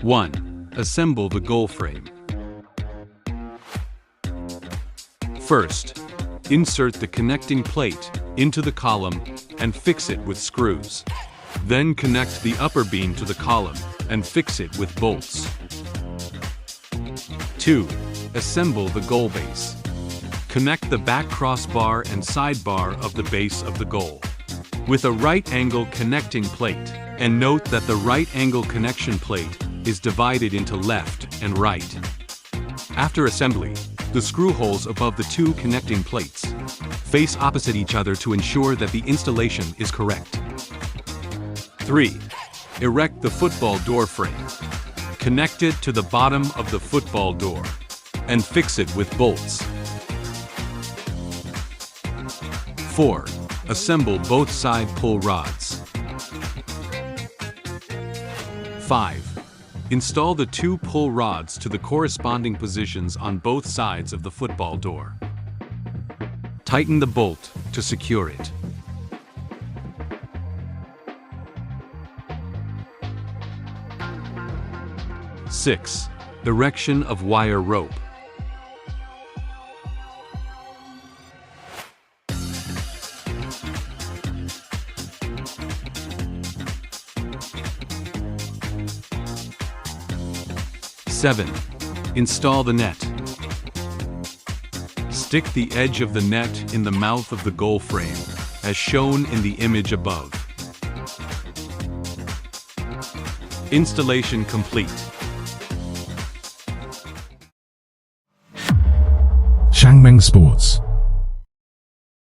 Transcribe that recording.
1. Assemble the goal frame. First, insert the connecting plate into the column and fix it with screws. Then connect the upper beam to the column and fix it with bolts. 2. Assemble the goal base. Connect the back crossbar and sidebar of the base of the goal with a right angle connecting plate, and note that the right angle connection plate is divided into left and right. After assembly, the screw holes above the two connecting plates face opposite each other to ensure that the installation is correct. 3. Erect the football door frame. Connect it to the bottom of the football door and fix it with bolts. 4. Assemble both side pull rods. 5. Install the two pull rods to the corresponding positions on both sides of the football door. Tighten the bolt to secure it. 6. Erection of wire rope. 7. Install the net. Stick the edge of the net in the mouth of the goal frame, as shown in the image above. Installation complete. Xiangmeng Sports.